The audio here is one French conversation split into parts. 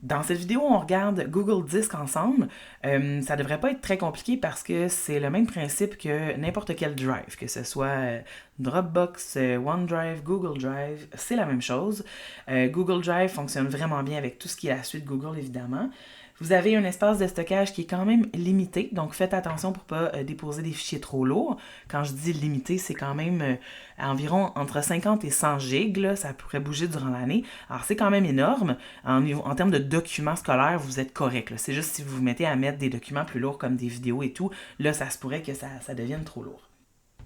Dans cette vidéo, on regarde Google Disc ensemble. Ça devrait pas être très compliqué parce que c'est le même principe que n'importe quel drive, que ce soit Dropbox, OneDrive, Google Drive, c'est la même chose. Google Drive fonctionne vraiment bien avec tout ce qui est la suite Google, évidemment. Vous avez un espace de stockage qui est quand même limité, donc faites attention pour ne pas déposer des fichiers trop lourds. Quand je dis limité, c'est quand même environ entre 50 et 100 gigs, là, ça pourrait bouger durant l'année. Alors c'est quand même énorme. En termes de documents scolaires, vous êtes correct. C'est juste si vous vous mettez à mettre des documents plus lourds comme des vidéos et tout, là ça se pourrait que ça devienne trop lourd.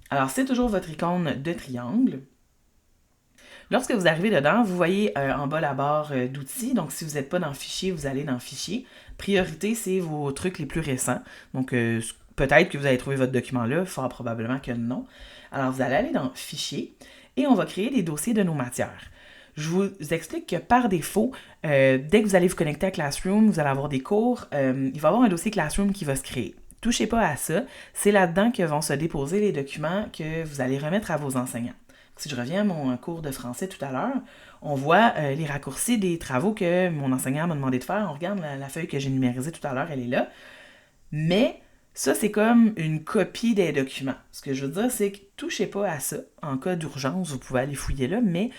Alors c'est toujours votre icône de triangle. Lorsque vous arrivez dedans, vous voyez en bas la barre d'outils. Donc, si vous n'êtes pas dans Fichier, vous allez dans Fichier. Priorité, c'est vos trucs les plus récents. Donc, peut-être que vous allez trouver votre document là, fort probablement que non. Alors, vous allez aller dans Fichier et on va créer des dossiers de nos matières. Je vous explique que par défaut, dès que vous allez vous connecter à Classroom, vous allez avoir des cours, il va y avoir un dossier Classroom qui va se créer. Touchez pas à ça. C'est là-dedans que vont se déposer les documents que vous allez remettre à vos enseignants. Si je reviens à mon cours de français tout à l'heure, on voit les raccourcis des travaux que mon enseignant m'a demandé de faire. On regarde la feuille que j'ai numérisée tout à l'heure, elle est là. Mais ça, c'est comme une copie des documents. Ce que je veux dire, c'est que touchez pas à ça. En cas d'urgence, vous pouvez aller fouiller là, mais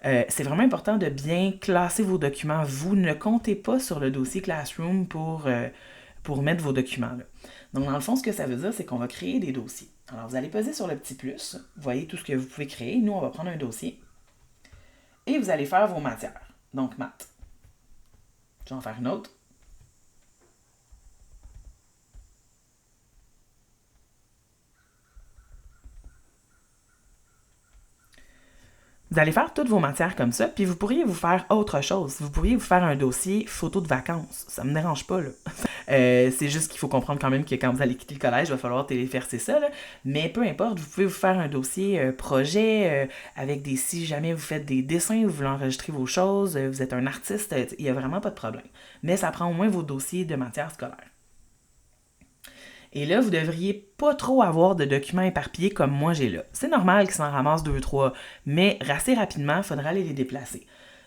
c'est vraiment important de bien classer vos documents. Vous ne comptez pas sur le dossier Classroom pour mettre vos documents là. Donc, dans le fond, ce que ça veut dire, c'est qu'on va créer des dossiers. Alors, vous allez peser sur le petit plus. Vous voyez tout ce que vous pouvez créer. Nous, on va prendre un dossier. Et vous allez faire vos matières. Donc, maths. Je vais en faire une autre. Vous allez faire toutes vos matières comme ça, puis vous pourriez vous faire autre chose. Vous pourriez vous faire un dossier photo de vacances. Ça me dérange pas, là. C'est juste qu'il faut comprendre quand même que quand vous allez quitter le collège, il va falloir téléverser ça, là. Mais peu importe, vous pouvez vous faire un dossier projet avec des... Si jamais vous faites des dessins, vous voulez enregistrer vos choses, vous êtes un artiste, il n'y a vraiment pas de problème. Mais ça prend au moins vos dossiers de matière scolaire. Et là, vous devriez pas trop avoir de documents éparpillés comme moi j'ai là. C'est normal qu'ils s'en ramassent 2-3, mais assez rapidement, il faudra aller les déplacer.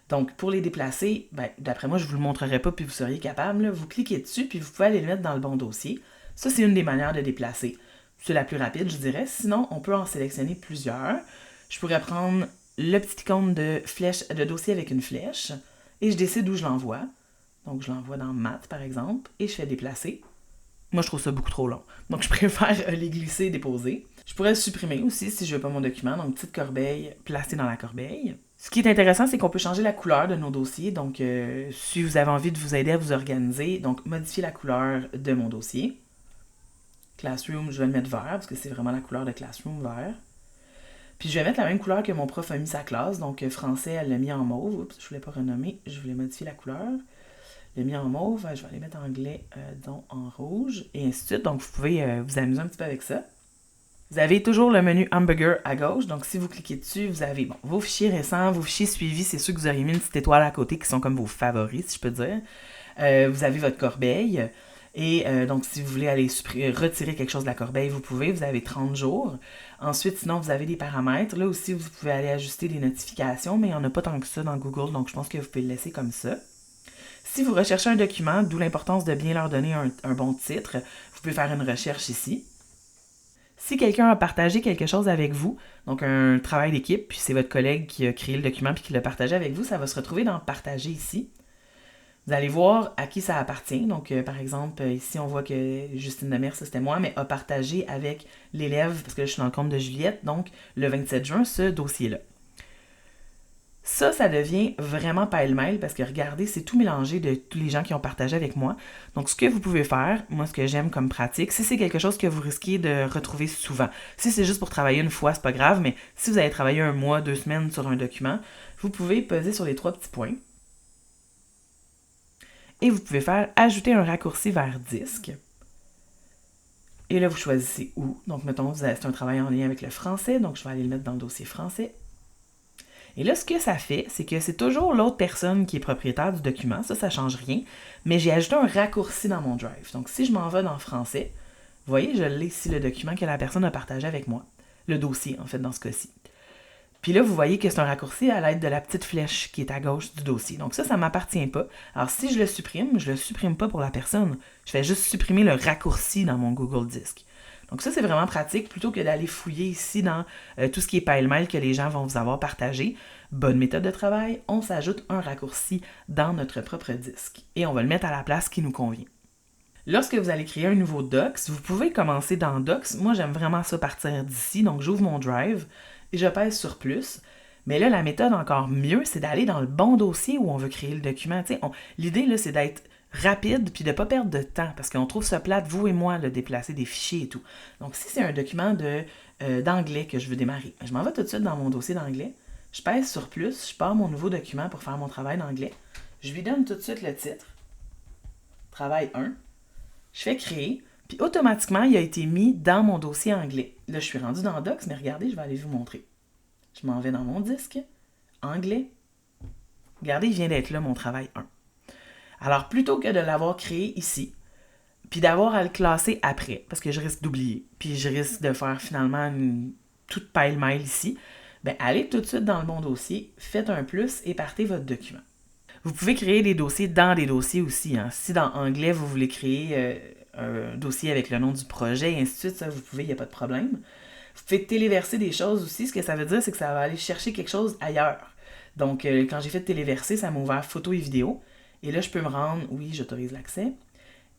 Donc, pour les déplacer, d'après moi, je ne vous le montrerai pas puis vous seriez capable. Là, vous cliquez dessus puis vous pouvez aller le mettre dans le bon dossier. Ça, c'est une des manières de déplacer. C'est la plus rapide, je dirais. Sinon, on peut en sélectionner plusieurs. Je pourrais prendre le petit icône de flèche, de dossier avec une flèche et je décide où je l'envoie. Donc, je l'envoie dans Maths, par exemple, et je fais déplacer. Moi, je trouve ça beaucoup trop long. Donc, je préfère les glisser et déposer. Je pourrais le supprimer aussi si je ne veux pas mon document. Donc, petite corbeille placée dans la corbeille. Ce qui est intéressant, c'est qu'on peut changer la couleur de nos dossiers. Donc, si vous avez envie de vous aider à vous organiser, donc modifier la couleur de mon dossier. Classroom, je vais le mettre vert parce que c'est vraiment la couleur de Classroom, vert. Puis, je vais mettre la même couleur que mon prof a mis sa classe. Donc, français, elle l'a mis en mauve. Oups, je ne voulais pas renommer. Je voulais modifier la couleur. Le mis en mauve, je vais aller mettre anglais donc en rouge, et ainsi de suite. Donc, vous pouvez vous amuser un petit peu avec ça. Vous avez toujours le menu Hamburger à gauche. Donc, si vous cliquez dessus, vous avez vos fichiers récents, vos fichiers suivis. C'est ceux que vous auriez mis une petite étoile à côté qui sont comme vos favoris, si je peux dire. Vous avez votre corbeille. Et donc, si vous voulez aller retirer quelque chose de la corbeille, vous pouvez. Vous avez 30 jours. Ensuite, sinon, vous avez des paramètres. Là aussi, vous pouvez aller ajuster des notifications, mais il n'y en a pas tant que ça dans Google. Donc, je pense que vous pouvez le laisser comme ça. Si vous recherchez un document, d'où l'importance de bien leur donner un bon titre, vous pouvez faire une recherche ici. Si quelqu'un a partagé quelque chose avec vous, donc un travail d'équipe, puis c'est votre collègue qui a créé le document puis qui l'a partagé avec vous, ça va se retrouver dans Partager ici. Vous allez voir à qui ça appartient. Donc, par exemple, ici, on voit que Justine Demers, ça c'était moi, mais a partagé avec l'élève, parce que là, je suis dans le compte de Juliette, donc le 27 juin, ce dossier-là. Ça devient vraiment pêle-mêle parce que regardez, c'est tout mélangé de tous les gens qui ont partagé avec moi. Donc, ce que vous pouvez faire, moi, ce que j'aime comme pratique, si c'est quelque chose que vous risquez de retrouver souvent, si c'est juste pour travailler une fois, c'est pas grave, mais si vous avez travaillé un mois, 2 semaines sur un document, vous pouvez peser sur les 3 petits points. Et vous pouvez faire ajouter un raccourci vers disque. Et là, vous choisissez où. Donc, mettons, c'est un travail en lien avec le français, donc je vais aller le mettre dans le dossier français. Et là, ce que ça fait, c'est que c'est toujours l'autre personne qui est propriétaire du document. Ça ne change rien. Mais j'ai ajouté un raccourci dans mon drive. Donc, si je m'en vais dans français, vous voyez, je l'ai ici, le document que la personne a partagé avec moi. Le dossier, en fait, dans ce cas-ci. Puis là, vous voyez que c'est un raccourci à l'aide de la petite flèche qui est à gauche du dossier. Donc ça ne m'appartient pas. Alors si je le supprime pas pour la personne. Je vais juste supprimer le raccourci dans mon Google Disc. Donc ça, c'est vraiment pratique. Plutôt que d'aller fouiller ici dans tout ce qui est pêle-mêle que les gens vont vous avoir partagé, bonne méthode de travail, on s'ajoute un raccourci dans notre propre disque. Et on va le mettre à la place qui nous convient. Lorsque vous allez créer un nouveau Docs, vous pouvez commencer dans Docs. Moi, j'aime vraiment ça partir d'ici. Donc j'ouvre mon Drive et je pèse sur plus. Mais là, la méthode encore mieux, c'est d'aller dans le bon dossier où on veut créer le document. L'idée, là, c'est d'être rapide puis de ne pas perdre de temps parce qu'on trouve ça plate, vous et moi, de déplacer des fichiers et tout. Donc, si c'est un document d'anglais que je veux démarrer, je m'en vais tout de suite dans mon dossier d'anglais. Je pèse sur plus, je pars mon nouveau document pour faire mon travail d'anglais. Je lui donne tout de suite le titre. Travail 1. Je fais créer. Puis automatiquement, il a été mis dans mon dossier anglais. Là, je suis rendu dans Docs, mais regardez, je vais aller vous montrer. Je m'en vais dans mon disque, anglais. Regardez, il vient d'être là, mon travail 1. Alors, plutôt que de l'avoir créé ici, puis d'avoir à le classer après, parce que je risque d'oublier, puis je risque de faire finalement toute pêle-mêle ici, bien, allez tout de suite dans le bon dossier, faites un plus et partez votre document. Vous pouvez créer des dossiers dans des dossiers aussi. Hein. Si dans anglais, vous voulez créer un dossier avec le nom du projet et ainsi de suite, ça, vous pouvez, il n'y a pas de problème. Vous pouvez téléverser des choses aussi. Ce que ça veut dire, c'est que ça va aller chercher quelque chose ailleurs. Donc, quand j'ai fait téléverser, ça m'a ouvert photo et vidéo. Et là, je peux me rendre, oui, j'autorise l'accès.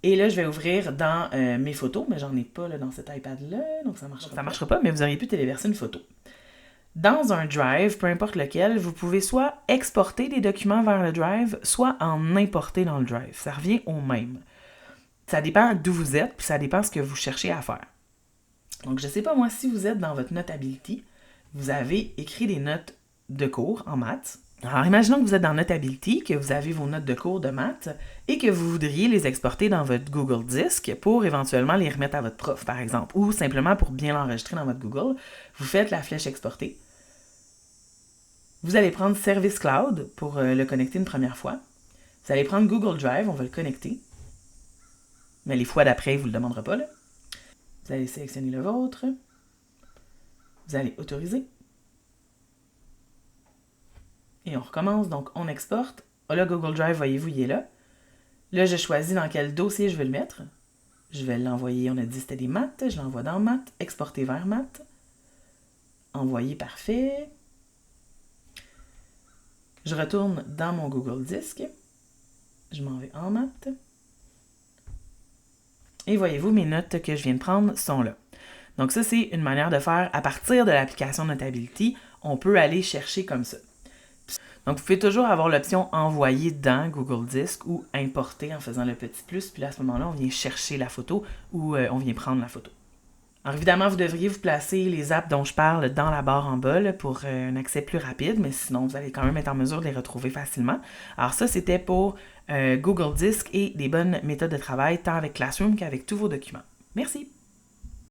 Et là, je vais ouvrir dans mes photos, mais j'en ai pas là, dans cet iPad-là, donc ça ne marchera pas, mais vous auriez pu téléverser une photo. Dans un Drive, peu importe lequel, vous pouvez soit exporter des documents vers le Drive, soit en importer dans le Drive. Ça revient au même. Ça dépend d'où vous êtes, puis ça dépend de ce que vous cherchez à faire. Donc, je ne sais pas, moi, si vous êtes dans votre Notability, vous avez écrit des notes de cours en maths. Alors, imaginons que vous êtes dans Notability, que vous avez vos notes de cours de maths et que vous voudriez les exporter dans votre Google Disc pour éventuellement les remettre à votre prof, par exemple, ou simplement pour bien l'enregistrer dans votre Google. Vous faites la flèche exporter. Vous allez prendre Service Cloud pour le connecter une première fois. Vous allez prendre Google Drive, on va le connecter. Mais les fois d'après, il ne vous le demandera pas, là. Vous allez sélectionner le vôtre. Vous allez autoriser. Et on recommence, donc on exporte. Là, Google Drive, voyez-vous, il est là. Là, je choisis dans quel dossier je veux le mettre. Je vais l'envoyer, on a dit c'était des maths. Je l'envoie dans maths, exporter vers maths. Envoyer, parfait. Je retourne dans mon Google Disc. Je m'en vais en maths. Et voyez-vous, mes notes que je viens de prendre sont là. Donc ça, c'est une manière de faire à partir de l'application Notability. On peut aller chercher comme ça. Donc vous pouvez toujours avoir l'option envoyer dans Google Disc ou importer en faisant le petit plus. Puis là, à ce moment-là, on vient chercher la photo ou on vient prendre la photo. Alors évidemment, vous devriez vous placer les apps dont je parle dans la barre en bas là, pour un accès plus rapide, mais sinon, vous allez quand même être en mesure de les retrouver facilement. Alors ça, c'était pour Google Disc et des bonnes méthodes de travail, tant avec Classroom qu'avec tous vos documents. Merci!